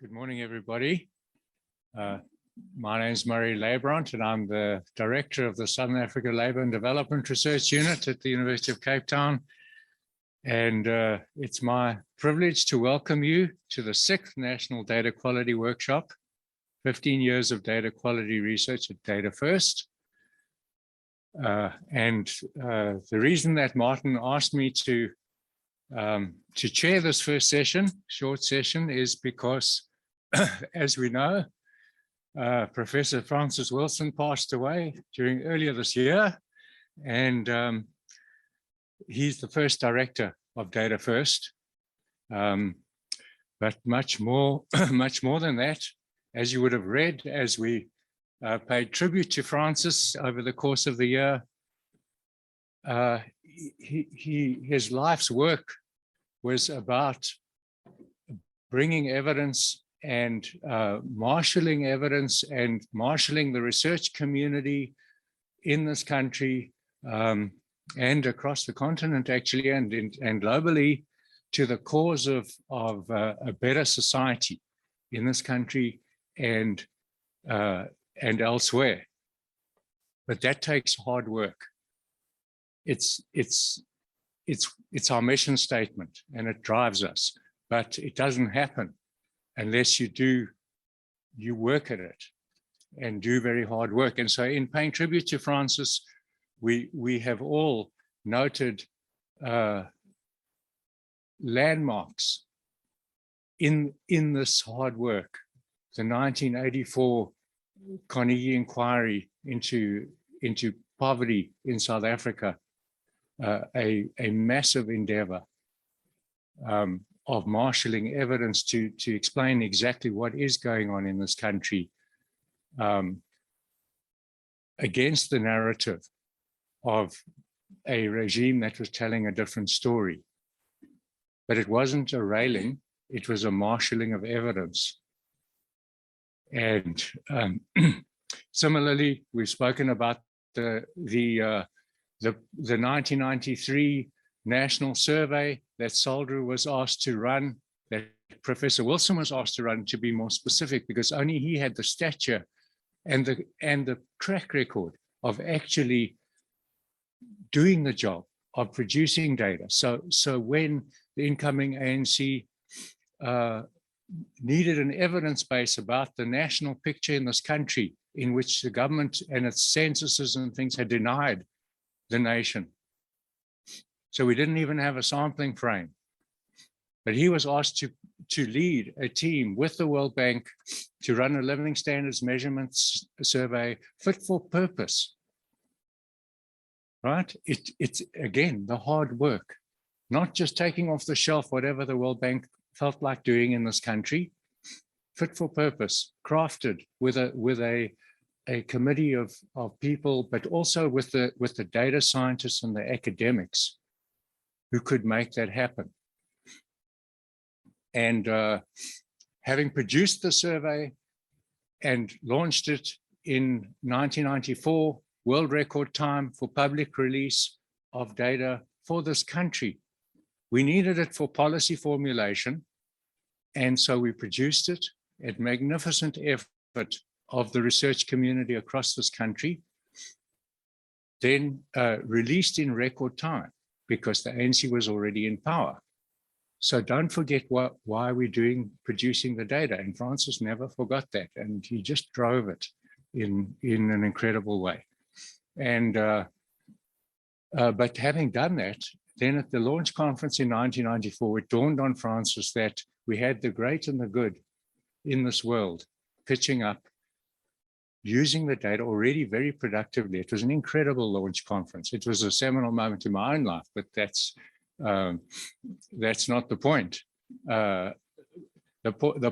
Good morning, everybody. My name is Murray Leibrand, and I'm the Director of the Southern Africa Labour and Development Research Unit at the University of Cape Town. And it's my privilege to welcome you to the 6th National Data Quality Workshop, 15 years of data quality research at DataFirst. The reason that Martin asked me to chair this first session, short session, is because, as we know, Professor Francis Wilson passed away earlier this year, and he's the first director of DataFirst. But much more than that, as you would have read, as we paid tribute to Francis over the course of the year, his life's work was about bringing evidence and marshalling evidence and marshalling the research community in this country and across the continent, actually, and globally, to the cause of a better society in this country and elsewhere. But that takes hard work. It's our mission statement, and it drives us, but it doesn't happen unless you work at it and do very hard work. And so in paying tribute to Francis, we have all noted landmarks in this hard work. The 1984 Carnegie Inquiry into poverty in South Africa, a massive endeavor of marshalling evidence to explain exactly what is going on in this country against the narrative of a regime that was telling a different story. But it wasn't a railing, it was a marshalling of evidence. And similarly, we've spoken about the 1993 national survey that Saldru was asked to run, that Professor Wilson was asked to run, to be more specific, because only he had the stature and the track record of actually doing the job of producing data. So when the incoming ANC needed an evidence base about the national picture in this country, in which the government and its censuses and things had denied the nation. So we didn't even have a sampling frame. But he was asked to lead a team with the World Bank to run a living standards measurements survey fit for purpose. Right? It's again, the hard work, not just taking off the shelf whatever the World Bank felt like doing in this country, fit for purpose, crafted with a committee of people, but also with the data scientists and the academics who could make that happen. And having produced the survey and launched it in 1994, world record time for public release of data for this country. We needed it for policy formulation. And so we produced it at magnificent effort of the research community across this country, then released in record time because the ANC was already in power. So don't forget why we're producing the data. And Francis never forgot that. And he just drove it in an incredible way. And but having done that, then at the launch conference in 1994, it dawned on Francis that we had the great and the good in this world pitching up, using the data already very productively. It was an incredible launch conference. It was a seminal moment in my own life, but that's not the point. The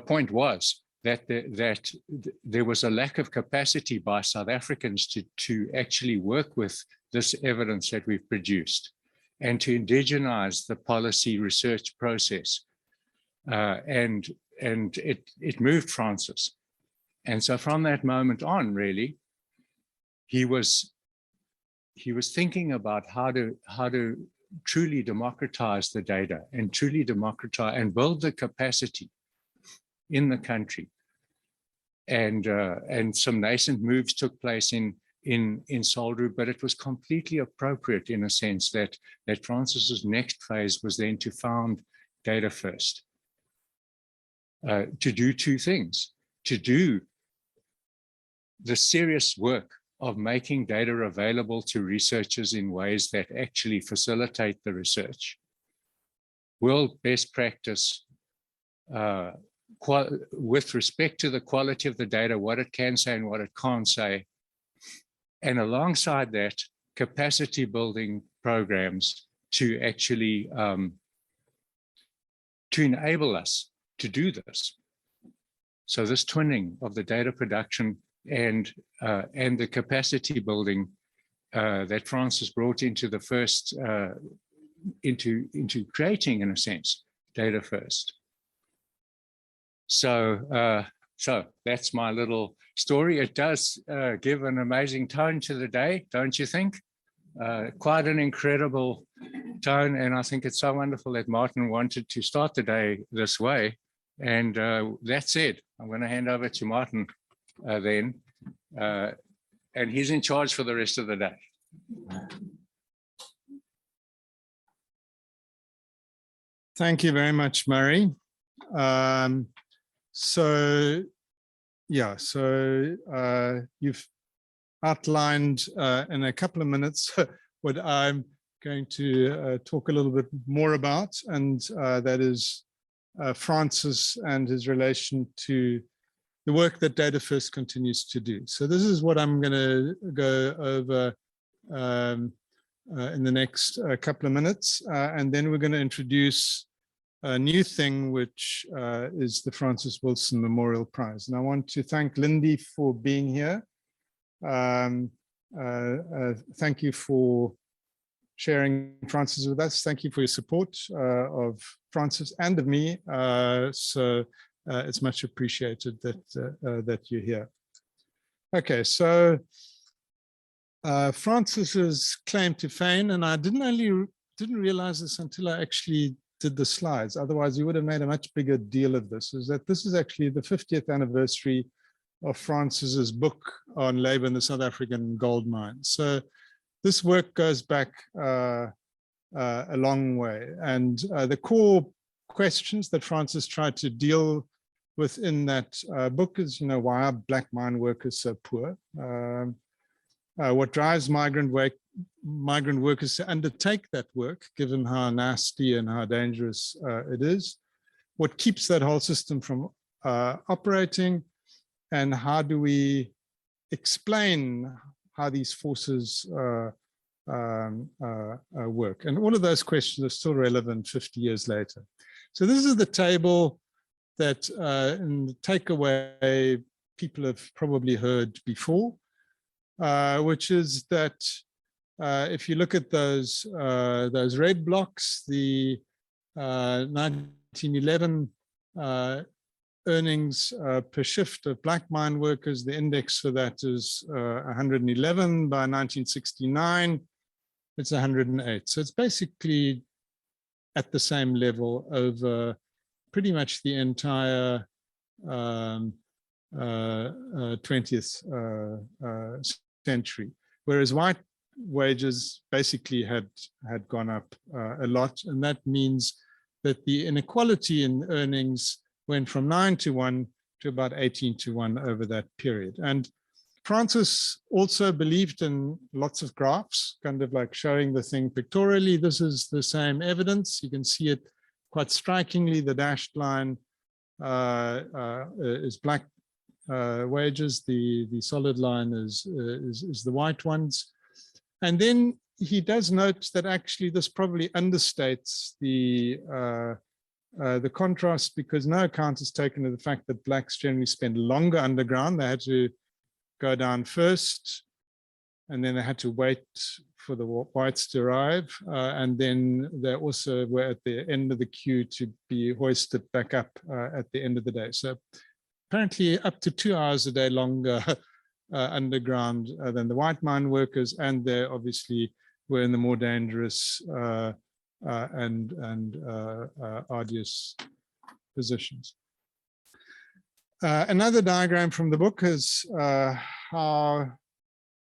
point was that there was a lack of capacity by South Africans to actually work with this evidence that we've produced and to indigenize the policy research process. And it moved Francis. And so from that moment on, really, he was thinking about how to truly democratize the data and truly democratize and build the capacity in the country. And some nascent moves took place in Soldru, but it was completely appropriate in a sense that Francis's next phase was then to found DataFirst, to do two things: to do the serious work of making data available to researchers in ways that actually facilitate the research, world best practice with respect to the quality of the data, what it can say and what it can't say. And alongside that, capacity building programs to actually to enable us to do this. So this twinning of the data production and the capacity building that Francis brought into the first into creating, in a sense, DataFirst. So that's my little story. It does give an amazing tone to the day, don't you think? Quite an incredible tone, and I think it's so wonderful that Martin wanted to start the day this way. And that said, I'm going to hand over to Martin then, and he's in charge for the rest of the day. Thank you very much, Murray. You've outlined in a couple of minutes what I'm going to talk a little bit more about, and that is Francis and his relation to the work that DataFirst continues to do. So this is what I'm going to go over in the next couple of minutes, and then we're going to introduce a new thing, which is the Francis Wilson Memorial Prize. And I want to thank Lindy for being here. Thank you for sharing Francis with us. Thank you for your support of Francis and of me. It's much appreciated that you're here. Okay, so Francis's claim to fame, and I didn't realize this until I actually did the slides. Otherwise, you would have made a much bigger deal of this, is that this is actually the 50th anniversary of Francis's book on labor in the South African gold mines. So this work goes back a long way. And the core questions that Francis tried to deal with in that book is, why are black mine workers so poor? What drives migrant workers to undertake that work, given how nasty and how dangerous it is? What keeps that whole system from operating? And how do we explain how these forces work? And all of those questions are still relevant 50 years later. So this is the table that in the takeaway people have probably heard before. Which is that if you look at those red blocks, the 1911 earnings per shift of black mine workers, the index for that is 111. By 1969, it's 108. So it's basically at the same level over pretty much the entire 20th century, whereas white wages basically had gone up a lot, and that means that the inequality in earnings went from 9 to 1 to about 18 to 1 over that period. And Francis also believed in lots of graphs, kind of like showing the thing pictorially. This is the same evidence. You can see it quite strikingly. The dashed line is black wages, the solid line is the white ones. And then he does note that actually this probably understates the contrast, because no account is taken of the fact that blacks generally spend longer underground. They had to go down first, and then they had to wait for the whites to arrive. And then they also were at the end of the queue to be hoisted back up at the end of the day. So apparently up to 2 hours a day longer underground than the white mine workers, and they obviously were in the more dangerous and arduous positions. Another diagram from the book is how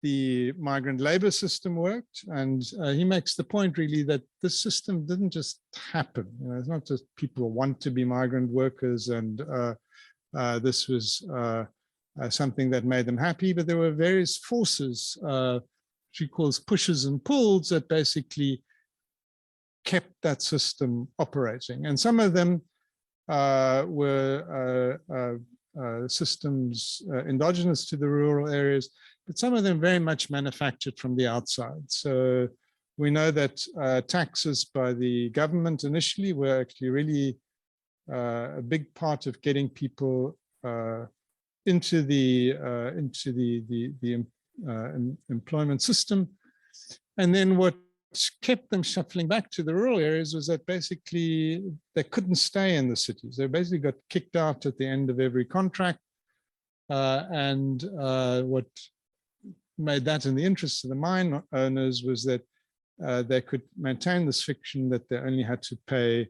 the migrant labor system worked. And he makes the point really that this system didn't just happen. You know, it's not just people want to be migrant workers and this was something that made them happy, but there were various forces, she calls pushes and pulls, that basically kept that system operating. And some of them were systems endogenous to the rural areas, but some of them very much manufactured from the outside. So we know that taxes by the government initially were actually really a big part of getting people into the employment system. And then what kept them shuffling back to the rural areas was that basically they couldn't stay in the cities. They basically got kicked out at the end of every contract. And what made that in the interests of the mine owners was that they could maintain this fiction that they only had to pay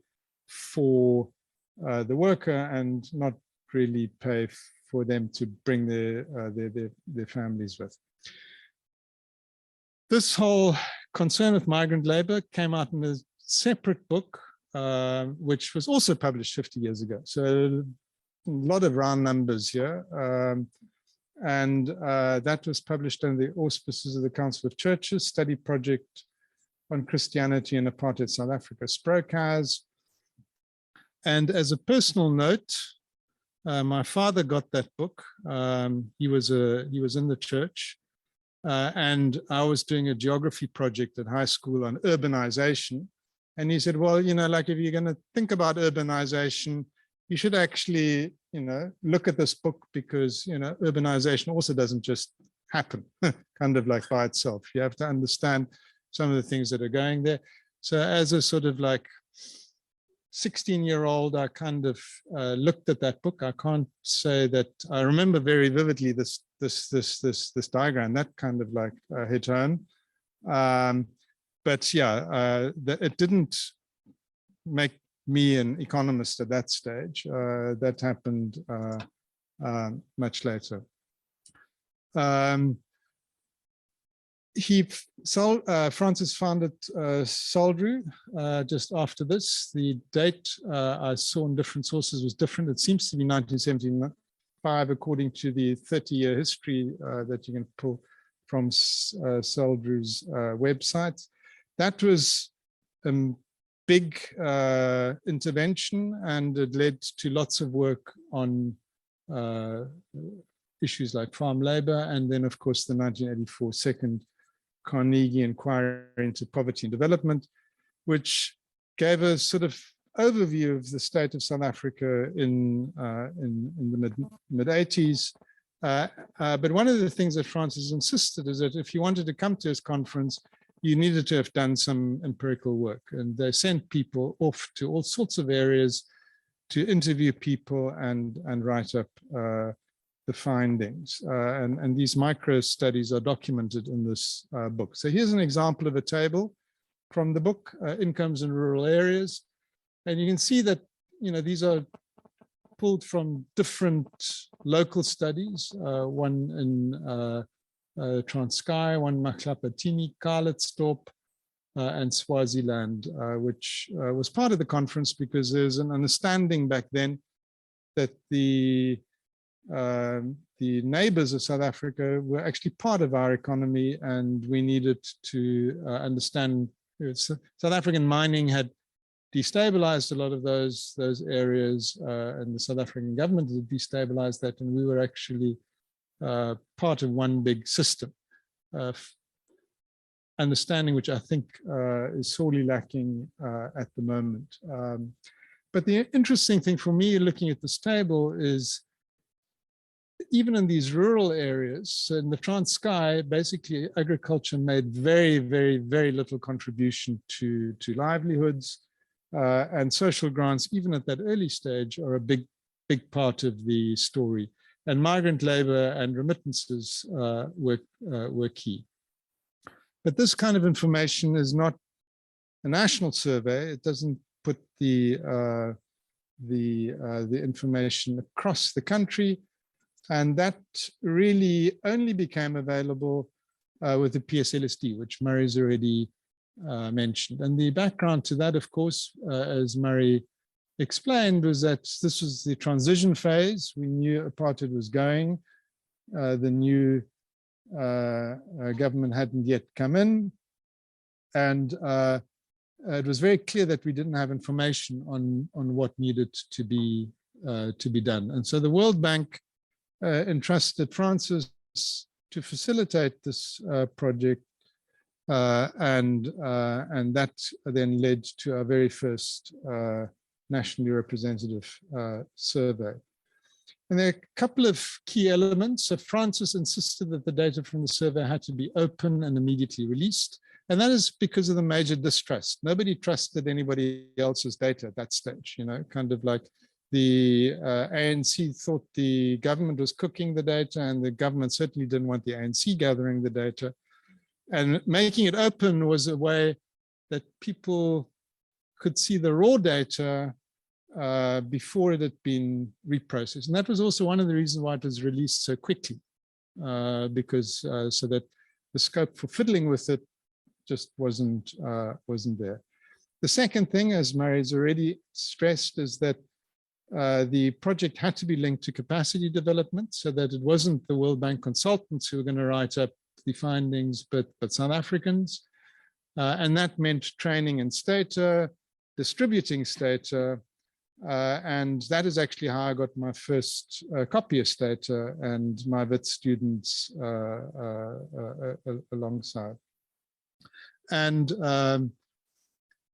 for the worker and not really pay for them to bring their families with. This whole concern with migrant labor came out in a separate book, which was also published 50 years ago. So a lot of round numbers here. And that was published under the auspices of the Council of Churches study project on Christianity and Apartheid South Africa, SPROCAS. And as a personal note, my father got that book. He was in the church. And I was doing a geography project at high school on urbanization. And he said, well, you know, like if you're going to think about urbanization, you should actually, you know, look at this book because, you know, urbanization also doesn't just happen kind of like by itself. You have to understand some of the things that are going there. So as a sort of like 16-year-old, I kind of looked at that book. I can't say that I remember very vividly this diagram, that kind of like hit home. But yeah, it didn't make me an economist at that stage. That happened much later. Francis founded Soldru just after this. The date I saw in different sources was different. It seems to be 1975, according to the 30-year history that you can pull from Soldru's website. That was a big intervention, and it led to lots of work on issues like farm labor, and then, of course, the 1984 second Carnegie Inquiry into Poverty and Development, which gave a sort of overview of the state of South Africa in the mid-80s. But one of the things that Francis insisted is that if you wanted to come to his conference, you needed to have done some empirical work. And they sent people off to all sorts of areas to interview people and write up the findings. And these micro studies are documented in this book. So here's an example of a table from the book, Incomes in Rural Areas. And you can see that, you know, these are pulled from different local studies, one in Transkei, one Maklapatini, Karlitsdorp, and Swaziland, which was part of the conference because there's an understanding back then that the neighbors of South Africa were actually part of our economy, and we needed to understand. South African mining had destabilized a lot of those areas, and the South African government had destabilized that, and we were actually part of one big system. Understanding which I think is sorely lacking at the moment. But the interesting thing for me looking at this table is even in these rural areas, so in the Transkei, basically agriculture made very, very, very little contribution to livelihoods, and social grants, even at that early stage, are a big part of the story. And migrant labor and remittances were key. But this kind of information is not a national survey. It doesn't put the the information across the country. And that really only became available with the PSLSD, which Murray's already mentioned. And the background to that, of course, as Murray explained, was that this was the transition phase. We knew apartheid was going. The new government hadn't yet come in. And it was very clear that we didn't have information on what needed to be done. And so the World Bank entrusted Francis to facilitate this project, and that then led to our very first nationally representative survey. And there are a couple of key elements. So Francis insisted that the data from the survey had to be open and immediately released. And that is because of the major distrust. Nobody trusted anybody else's data at that stage, you know, kind of like the ANC thought the government was cooking the data, and the government certainly didn't want the ANC gathering the data. And making it open was a way that people could see the raw data before it had been reprocessed. And that was also one of the reasons why it was released so quickly, because so that the scope for fiddling with it just wasn't there. The second thing, as Murray's already stressed, is that the project had to be linked to capacity development, so that it wasn't the World Bank consultants who were going to write up the findings, but South Africans. And that meant training in Stata, distributing Stata, and that is actually how I got my first copy of Stata and my Wit students alongside. And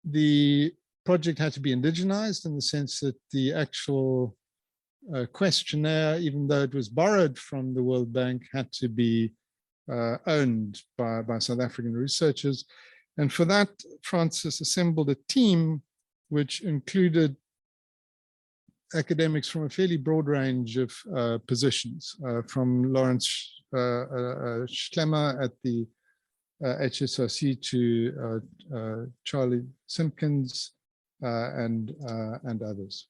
the project had to be indigenized in the sense that the actual questionnaire, even though it was borrowed from the World Bank, had to be owned by South African researchers. And for that, Francis assembled a team which included academics from a fairly broad range of positions, from Lawrence Schlemmer at the HSRC to Charlie Simpkins and others.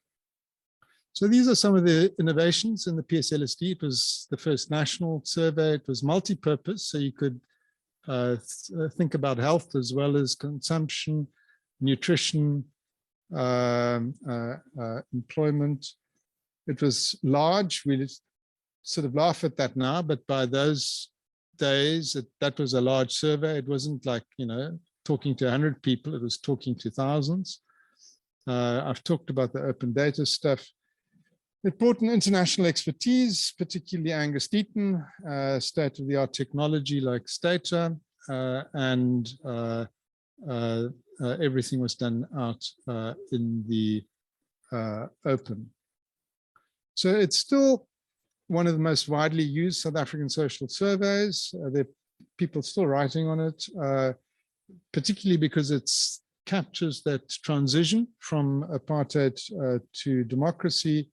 So these are some of the innovations in the PSLSD. It was the first national survey. It was multi-purpose, so you could think about health as well as consumption, nutrition, employment. It was large. We sort of laugh at that now, but by those days, that was a large survey. It wasn't like, you know, talking to 100 people. It was talking to thousands. I've talked about the open data stuff. It brought in international expertise, particularly Angus Deaton, state-of-the-art technology like Stata, and everything was done out in the open. So it's still one of the most widely used South African social surveys. There are people still writing on it, particularly because it captures that transition from apartheid to democracy.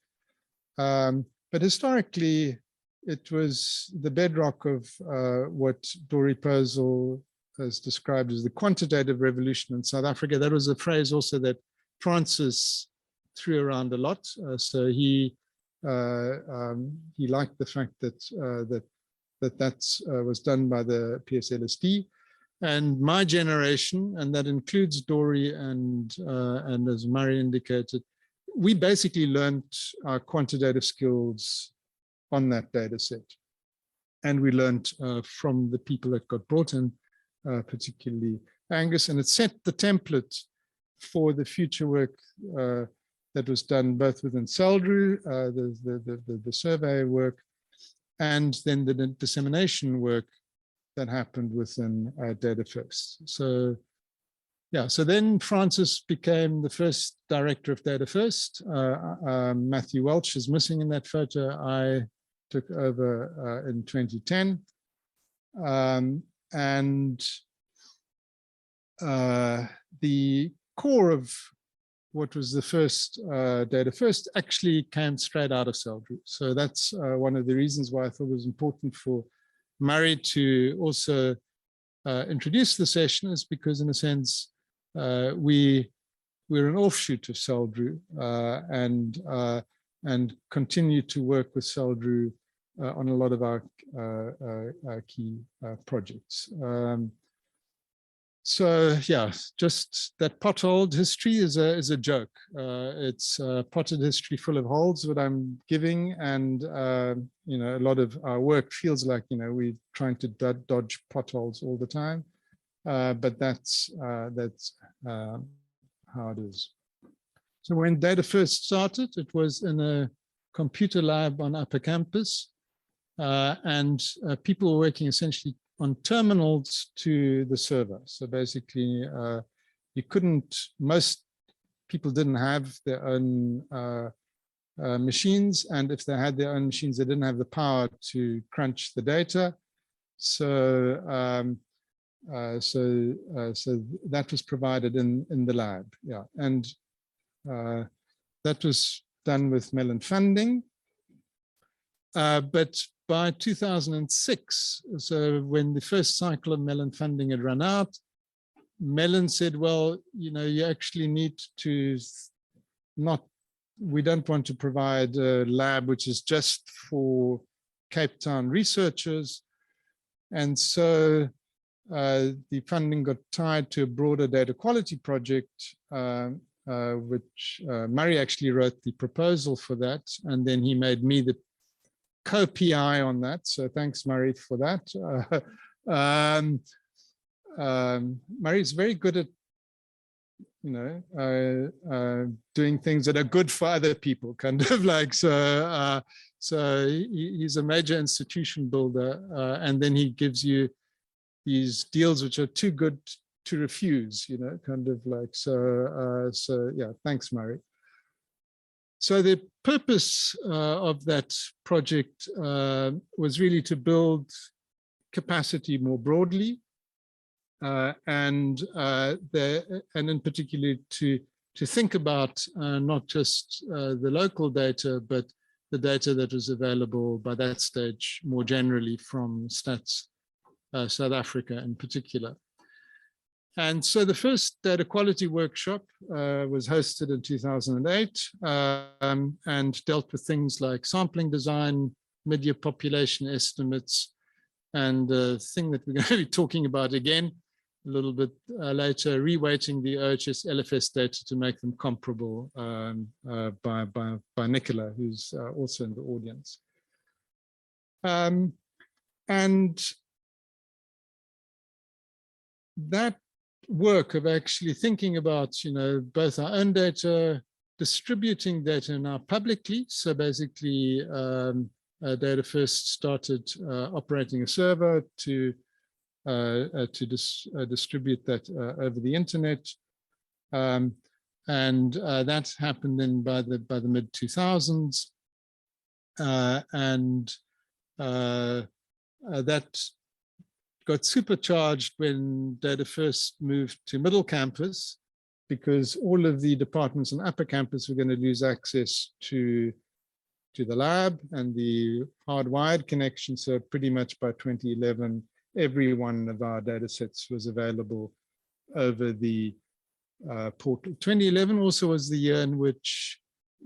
But historically, it was the bedrock of what Dori Posel has described as the quantitative revolution in South Africa. That was a phrase also that Francis threw around a lot. So he liked the fact that that was done by the PSLSD. And my generation, and that includes Dori and as Murray indicated, we basically learned our quantitative skills on that data set. And we learned from the people that got brought in, particularly Angus, and it set the template for the future work that was done both within CELDRU, the survey work, and then the dissemination work that happened within DataFirst. So yeah, so then Francis became the first director of DataFirst. Matthew Welch is missing in that photo. I took over in 2010. And the core of what was the first DataFirst actually came straight out of CELDRU. So that's one of the reasons why I thought it was important for Murray to also introduce the session, is because in a sense, we we're an offshoot of Seldru, and continue to work with Seldru on a lot of our key projects. So yeah, just that potholed history is a joke. It's a potted history full of holes that I'm giving, and you know, a lot of our work feels like, you know, we're trying to dodge potholes all the time, but that's how it is. So when DataFirst started, it was in a computer lab on Upper Campus, and people were working essentially on terminals to the server. So basically, you couldn't, most people didn't have their own machines, and if they had their own machines, they didn't have the power to crunch the data. So so that was provided in the lab, yeah, and that was done with Mellon funding. But by 2006, so when the first cycle of Mellon funding had run out, Mellon said, well, you know, you actually need to we don't want to provide a lab which is just for Cape Town researchers. And so the funding got tied to a broader data quality project, which Murray actually wrote the proposal for that. And then he made me the co-PI on that. So thanks, Murray, for that. Murray's very good at, you know, doing things that are good for other people, kind of like, so he's a major institution builder, and then he gives you these deals which are too good to refuse, you know, kind of like, so yeah, thanks, Murray. So the purpose of that project was really to build capacity more broadly, and in particular to think about not just the local data, but the data that was available by that stage more generally from Stats South Africa in particular. And so the first data quality workshop was hosted in 2008 and dealt with things like sampling design, mid-year population estimates, and the thing that we're going to be talking about again a little bit later, reweighting the OHS LFS data to make them comparable by Nicola, who's also in the audience. And that work of actually thinking about, you know, both our own data, distributing data now publicly. So basically, DataFirst started operating a server to distribute that over the internet, and that happened then by the mid 2000s, and that got supercharged when DataFirst moved to Middle Campus, because all of the departments on Upper Campus were going to lose access to the lab and the hardwired connection. So pretty much by 2011, every one of our data sets was available over the portal. 2011 also was the year in which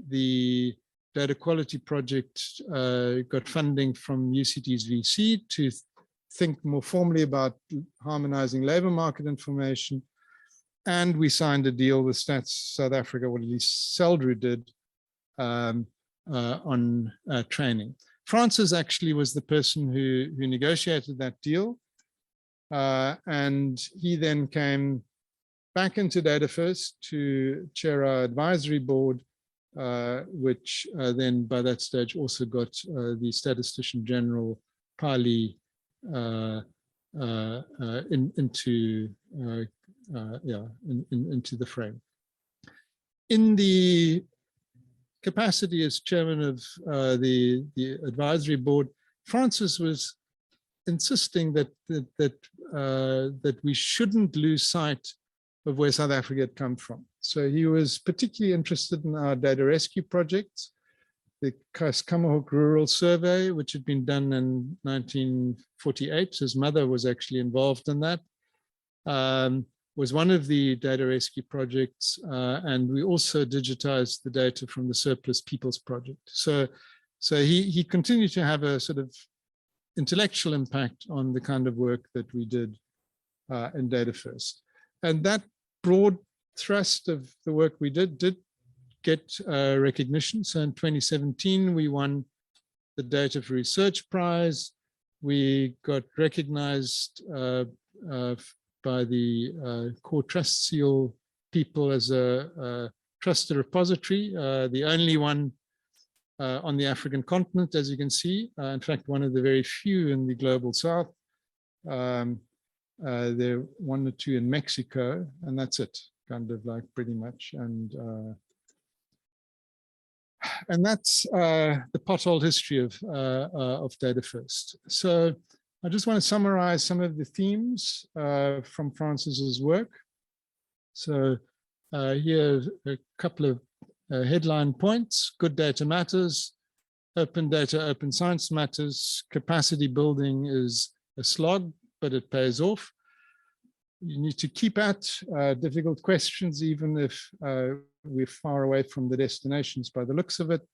the data quality project got funding from UCT's VC to think more formally about harmonizing labor market information. And we signed a deal with Stats South Africa, or at least Seldru did, on training. Francis actually was the person who negotiated that deal. And he then came back into DataFirst to chair our advisory board, which then by that stage also got the Statistician General Pali into the frame. In the capacity as chairman of the advisory board, Francis was insisting that we shouldn't lose sight of where South Africa had come from. So he was particularly interested in our data rescue projects, the Kamahawk Rural Survey, which had been done in 1948. His mother was actually involved in that. was one of the data rescue projects, and we also digitized the data from the Surplus Peoples Project. So he continued to have a sort of intellectual impact on the kind of work that we did in DataFirst. And that broad thrust of the work we did get recognition. So in 2017, we won the Data for Research Prize. We got recognized by the Core Trust Seal people as a trusted repository, the only one on the African continent, as you can see. In fact, one of the very few in the global south. There are one or two in Mexico, and that's it, kind of like pretty much. And that's the potholed history of DataFirst. So I just want to summarize some of the themes from Francis's work. So here are a couple of headline points. Good data matters. Open data, open science matters. Capacity building is a slog, but it pays off. You need to keep at difficult questions, even if we're far away from the destinations by the looks of it.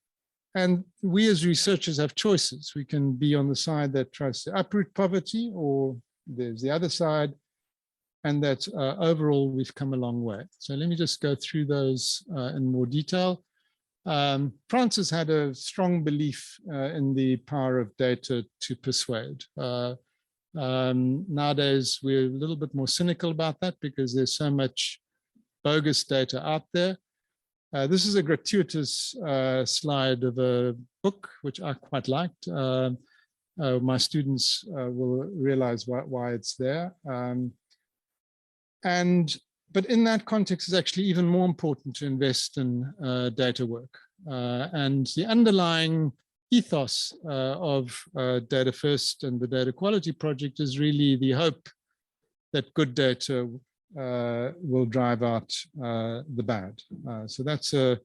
And we as researchers have choices. We can be on the side that tries to uproot poverty, or there's the other side, and that overall we've come a long way. So let me just go through those in more detail. Francis had a strong belief in the power of data to persuade. Nowadays, we're a little bit more cynical about that because there's so much bogus data out there. This is a gratuitous slide of a book, which I quite liked. My students will realize why it's there. But in that context, it's actually even more important to invest in data work. And the underlying ethos of DataFirst and the Data Quality Project is really the hope that good data will drive out the bad. So that's an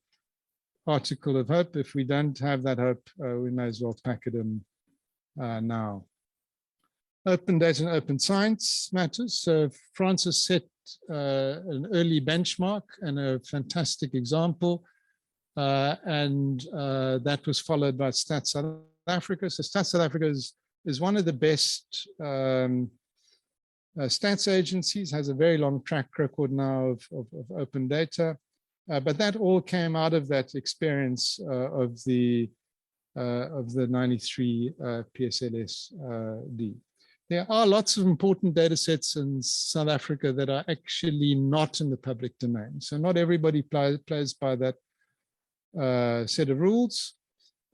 article of hope. If we don't have that hope, we may as well pack it in now. Open data and open science matters. So Francis set an early benchmark and a fantastic example. And that was followed by Stats South Africa. So Stats South Africa is one of the best stats agencies, has a very long track record now of open data. But that all came out of that experience of the 93 PSLS-D. There are lots of important data sets in South Africa that are actually not in the public domain. So not everybody plays by that set of rules,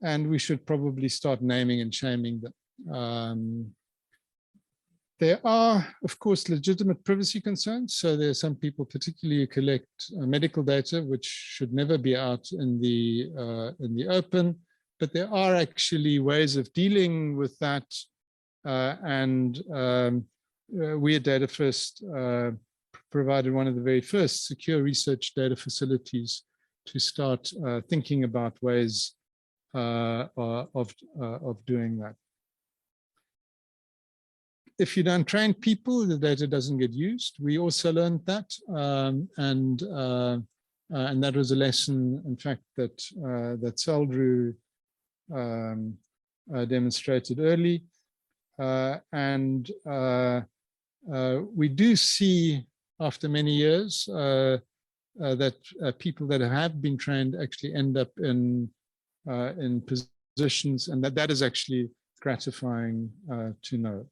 and we should probably start naming and shaming them. There are, of course, legitimate privacy concerns. So there are some people, particularly who collect medical data, which should never be out in the open. But there are actually ways of dealing with that. We at DataFirst provided one of the very first secure research data facilities to start thinking about ways of doing that. If you don't train people, the data doesn't get used. We also learned that, and that was a lesson, in fact, that Saldru demonstrated early. We do see, after many years, that people that have been trained actually end up in positions, and that is actually gratifying to know.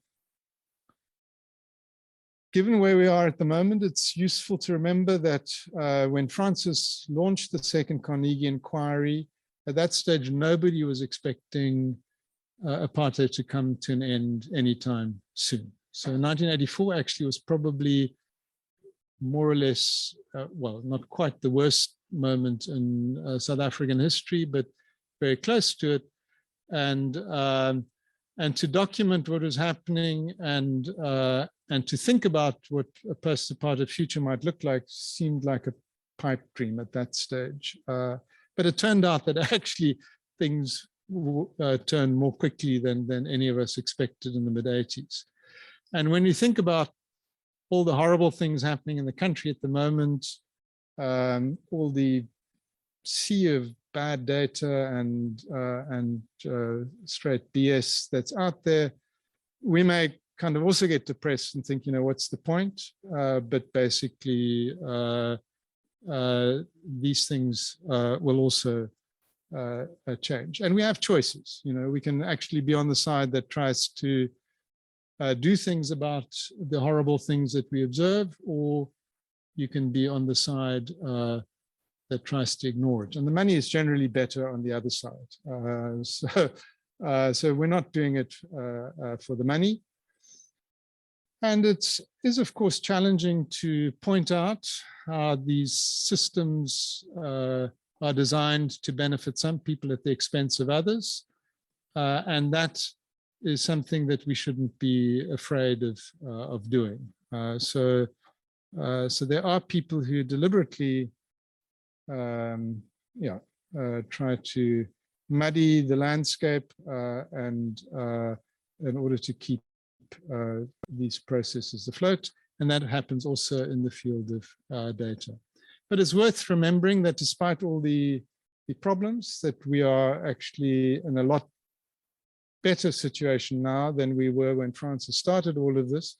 Given where we are at the moment, it's useful to remember that when Francis launched the second Carnegie Inquiry, at that stage, nobody was expecting apartheid to come to an end anytime soon. So 1984 actually was probably more or less, well, not quite the worst moment in South African history, but very close to it. And to document what was happening and to think about what a post-apartheid future might look like seemed like a pipe dream at that stage. But it turned out that actually things turned more quickly than any of us expected in the mid-80s. And when you think about all the horrible things happening in the country at the moment, all the sea of bad data and straight BS that's out there, we may kind of also get depressed and think, what's the point? But basically, these things will also change. And we have choices. We can actually be on the side that tries to do things about the horrible things that we observe, or you can be on the side that tries to ignore it. And the money is generally better on the other side. So we're not doing it for the money. And it is, of course, challenging to point out how these systems are designed to benefit some people at the expense of others. And that is something that we shouldn't be afraid of doing. So there are people who deliberately try to muddy the landscape and in order to keep these processes afloat, and that happens also in the field of data. But it's worth remembering that despite all the problems, that we are actually in a lot better situation now than we were when Francis started all of this,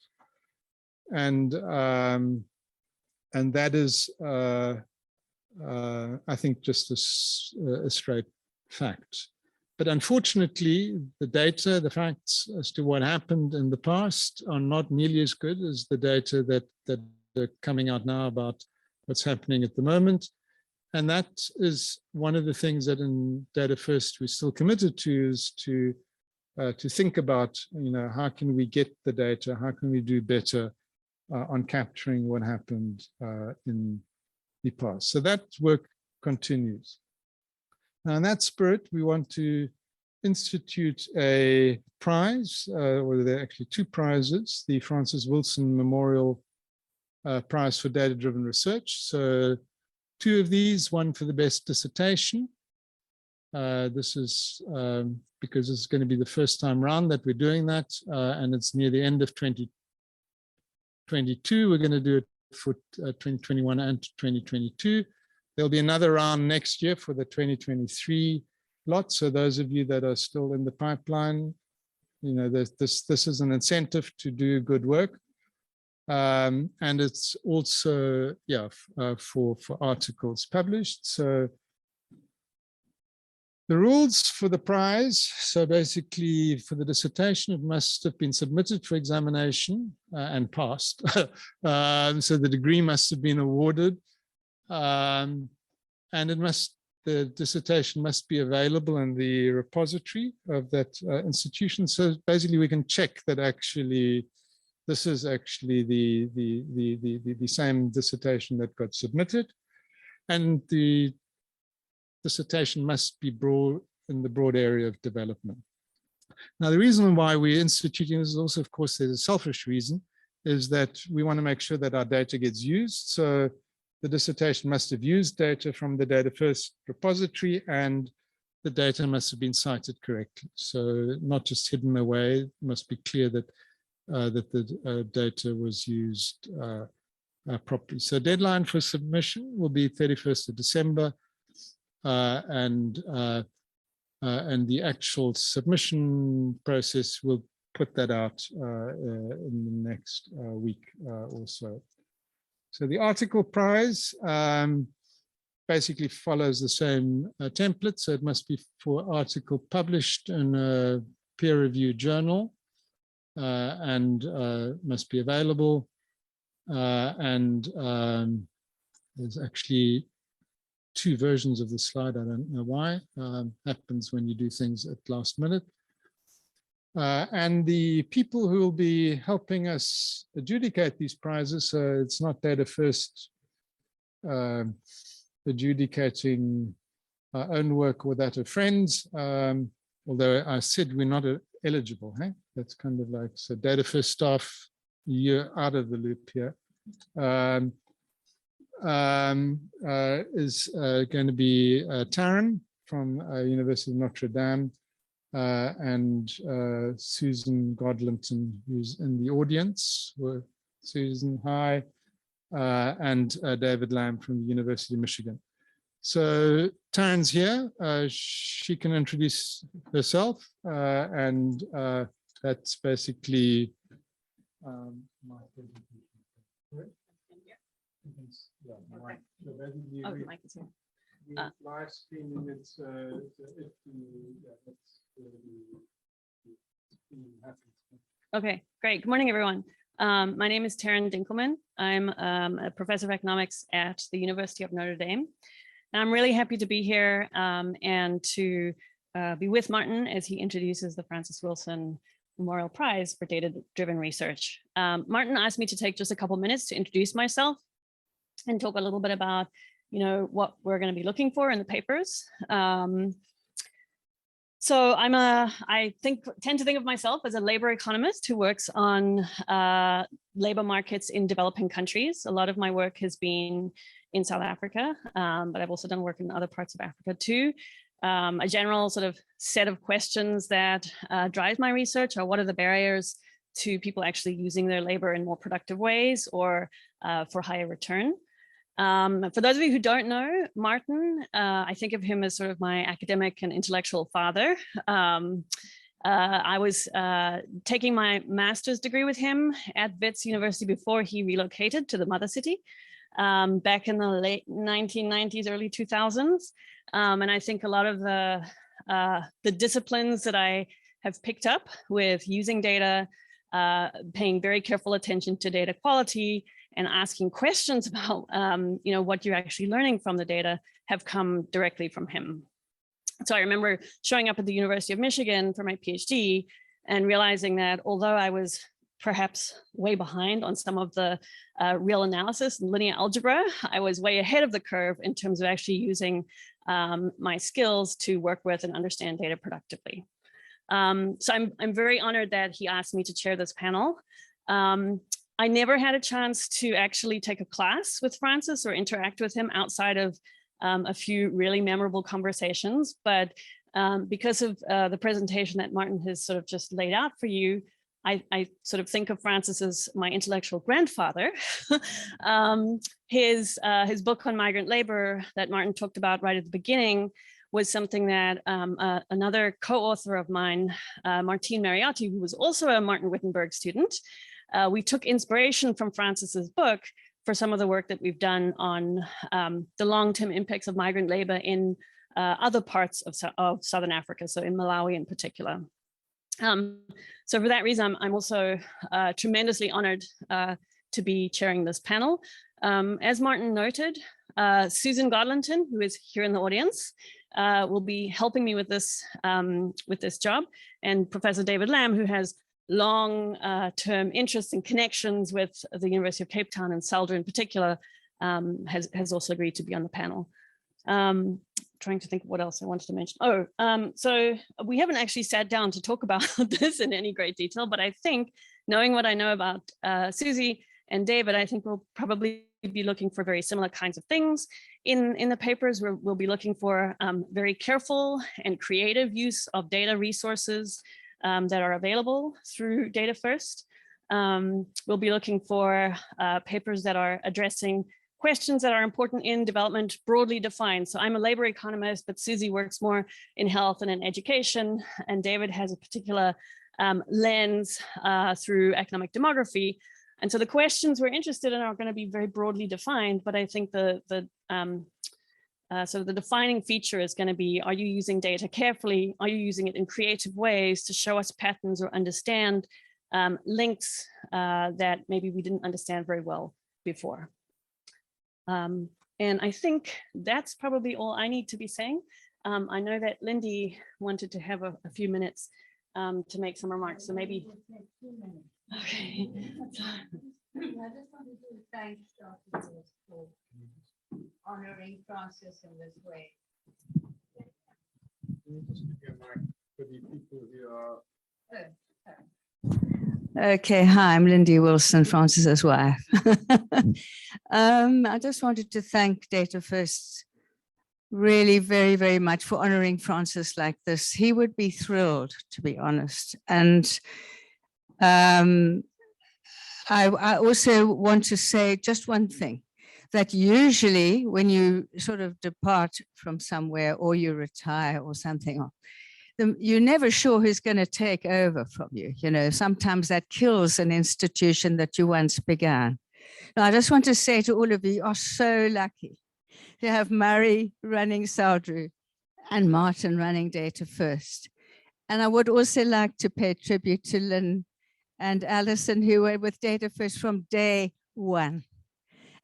and that is, I think, just a straight fact. But unfortunately, the data, the facts as to what happened in the past are not nearly as good as the data that are coming out now about what's happening at the moment. And that is one of the things that in DataFirst we're still committed to, is to think about, how can we get the data, how can we do better on capturing what happened in the past. So that work continues. Now, in that spirit, we want to institute a prize, or there are actually two prizes, the Francis Wilson Memorial Prize for Data-Driven Research. So two of these, one for the best dissertation. This is because it's going to be the first time round that we're doing that, and it's near the end of 2022. We're going to do it for 2021 and 2022. There'll be another round next year for the 2023 lot. So those of you that are still in the pipeline, this is an incentive to do good work. And it's also, for articles published. So the rules for the prize, so basically for the dissertation, it must have been submitted for examination and passed. So the degree must have been awarded. And the dissertation must be available in the repository of that institution. So basically we can check that actually this is actually the same dissertation that got submitted, and the dissertation must be broad in the broad area of development. Now, the reason why we're instituting this is also, of course, there's a selfish reason, is that we want to make sure that our data gets used. So the dissertation must have used data from the DataFirst repository, and the data must have been cited correctly. So not just hidden away, it must be clear that the data was used properly. So deadline for submission will be 31st of December, and the actual submission process will put that out in the next week or so. So the article prize basically follows the same template. So it must be for article published in a peer-reviewed journal and must be available. And there's actually two versions of the slide. I don't know why. Happens when you do things at last minute. And the people who will be helping us adjudicate these prizes, so it's not DataFirst adjudicating our own work or that of friends, although I said we're not eligible. Hey? That's kind of like, so DataFirst staff, you're out of the loop here. Is going to be Taryn from University of Notre Dame, and Susan Godlinton, who's in the audience. Susan, hi, and David Lamb from the University of Michigan. So Taryn's here. She can introduce herself, and that's basically my presentation. Live streaming, it's okay, great. Good morning, everyone. My name is Taryn Dinkelman. I'm a professor of economics at the University of Notre Dame. And I'm really happy to be here and to be with Martin as he introduces the Francis Wilson Memorial Prize for Data-Driven Research. Martin asked me to take just a couple minutes to introduce myself and talk a little bit about, what we're going to be looking for in the papers. So I tend to think of myself as a labor economist who works on labor markets in developing countries. A lot of my work has been in South Africa, but I've also done work in other parts of Africa too. A general sort of set of questions that drive my research are: what are the barriers to people actually using their labor in more productive ways or for higher return? For those of you who don't know Martin, I think of him as sort of my academic and intellectual father. I was taking my master's degree with him at Wits University before he relocated to the mother city back in the late 1990s, early 2000s. And I think a lot of the disciplines that I have picked up with using data, paying very careful attention to data quality, and asking questions about what you're actually learning from the data have come directly from him. So I remember showing up at the University of Michigan for my PhD and realizing that although I was perhaps way behind on some of the real analysis and linear algebra, I was way ahead of the curve in terms of actually using my skills to work with and understand data productively. So I'm very honored that he asked me to chair this panel. I never had a chance to actually take a class with Francis or interact with him outside of a few really memorable conversations, but because of the presentation that Martin has sort of just laid out for you, I sort of think of Francis as my intellectual grandfather. His book on migrant labor that Martin talked about right at the beginning was something that another co-author of mine, Martine Mariotti, who was also a Martin Wittenberg student, we took inspiration from Francis's book for some of the work that we've done on the long-term impacts of migrant labor in other parts of Southern Africa, so in Malawi in particular. So for that reason, I'm also tremendously honored to be chairing this panel. As Martin noted, Susan Godlington, who is here in the audience, will be helping me with this job, and Professor David Lamb, who has long-term interests and connections with the University of Cape Town and SALDA in particular, has also agreed to be on the panel. Trying to think of what else I wanted to mention. So we haven't actually sat down to talk about this in any great detail, but I think knowing what I know about Susie and David, I think we'll probably be looking for very similar kinds of things in the papers. We'll be looking for very careful and creative use of data resources that are available through DataFirst. We'll be looking for papers that are addressing questions that are important in development broadly defined. So I'm a labor economist, but Susie works more in health and in education, and David has a particular lens through economic demography. And so the questions we're interested in are going to be very broadly defined, but I think so the defining feature is going to be, are you using data carefully? Are you using it in creative ways to show us patterns or understand links that maybe we didn't understand very well before? And I think that's probably all I need to be saying. I know that Lindy wanted to have a few minutes to make some remarks, so maybe. Okay. I just wanted to thank Dr. for honoring Francis in this way. Okay, hi, I'm Lindy Wilson, Francis's wife. I just wanted to thank DataFirst really very, very much for honoring Francis like this. He would be thrilled, to be honest. And I also want to say just one thing, that usually when you sort of depart from somewhere or you retire or something, you're never sure who's going to take over from you. You know, sometimes that kills an institution that you once began. Now, I just want to say to all of you, you are so lucky to have Murray running Saldru and Martin running DataFirst. And I would also like to pay tribute to Lynn and Alison, who were with DataFirst from day one.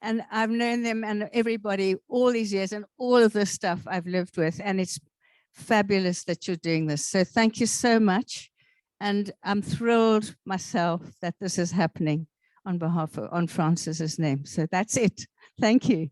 And I've known them and everybody all these years, and all of this stuff I've lived with, and it's fabulous that you're doing this. So thank you so much. And I'm thrilled myself that this is happening on behalf of, on Francis's name. So that's it. Thank you.